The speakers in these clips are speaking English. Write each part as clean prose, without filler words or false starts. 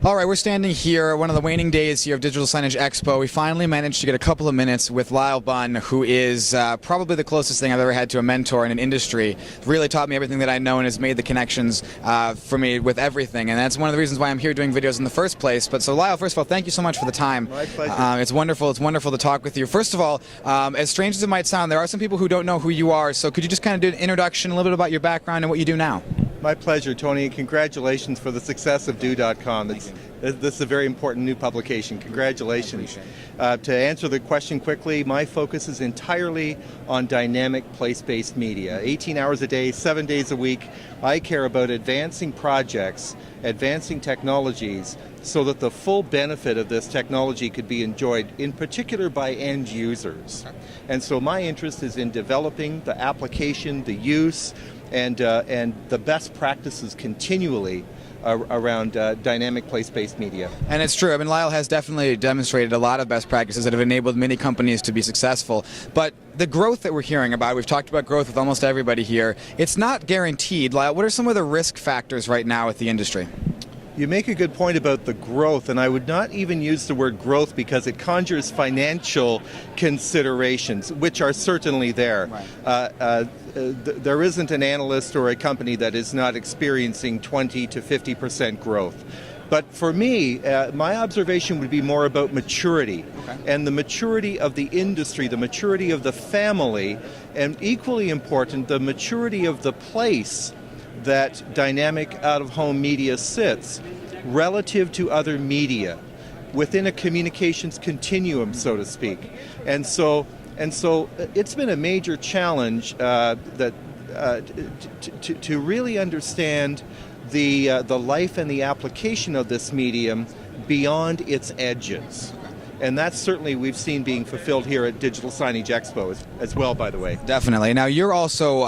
All right, we're standing here, one of the waning days here of Digital Signage Expo. We finally managed to get a couple of minutes with Lyle Bunn, who is probably the closest thing I've ever had to a mentor in an industry. Really taught me everything that I know and has made the connections for me with everything. And that's one of the reasons why I'm here doing videos in the first place. But so Lyle, first of all, thank you so much for the time. My pleasure. It's wonderful to talk with you. First of all, as strange as it might sound, there are some people who don't know who you are. So could you just kind of do an introduction, a little bit about your background and what you do now? My pleasure, Tony, and congratulations for the success of Do.com. This is a very important new publication. Congratulations. To answer the question quickly, my focus is entirely on dynamic place-based media. 18 hours a day, 7 days a week. I care about advancing projects, advancing technologies, so that the full benefit of this technology could be enjoyed, in particular by end users. And so my interest is in developing the application, the use, and the best practices continually around dynamic place-based media. And it's true. I mean, Lyle has definitely demonstrated a lot of best practices that have enabled many companies to be successful. But the growth that we're hearing about, we've talked about growth with almost everybody here, it's not guaranteed. Lyle, what are some of the risk factors right now with the industry? You make a good point about the growth, and I would not even use the word growth because it conjures financial considerations, which are certainly there. Right. There isn't an analyst or a company that is not experiencing 20 to 50% growth. But for me, my observation would be more about maturity, and the maturity of the industry, the maturity of the family, and equally important, the maturity of the place that dynamic out-of-home media sits relative to other media within a communications continuum, so to speak. And so it's been a major challenge to really understand the life and the application of this medium beyond its edges. And that's certainly we've seen being fulfilled here at Digital Signage Expo as well, by the way. Definitely. Now, you're also,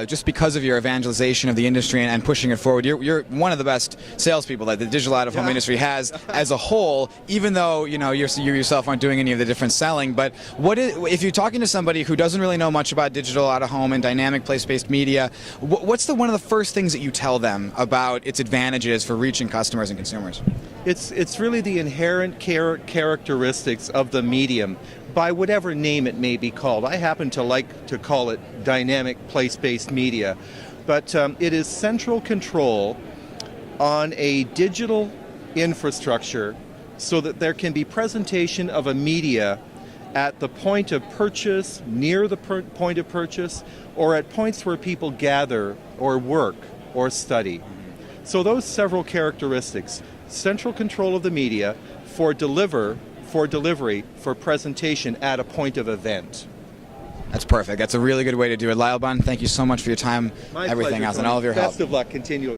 just because of your evangelization of the industry and pushing it forward, you're one of the best salespeople that the digital out-of-home industry has as a whole, even though, you yourself aren't doing any of the different selling. But if you're talking to somebody who doesn't really know much about digital out-of-home and dynamic place-based media, what's one of the first things that you tell them about its advantages for reaching customers and consumers? It's really the inherent characteristics of the medium, by whatever name it may be called. I happen to like to call it dynamic place-based media, but it is central control on a digital infrastructure so that there can be presentation of a media at the point of purchase, near the point of purchase, or at points where people gather or work or study. So those several characteristics: central control of the media for delivery, for presentation at a point of event. That's perfect. That's a really good way to do it. Lyle Bunn, thank you so much for your time, My everything pleasure, else, Tony. and all of your help. Best of luck. Continue.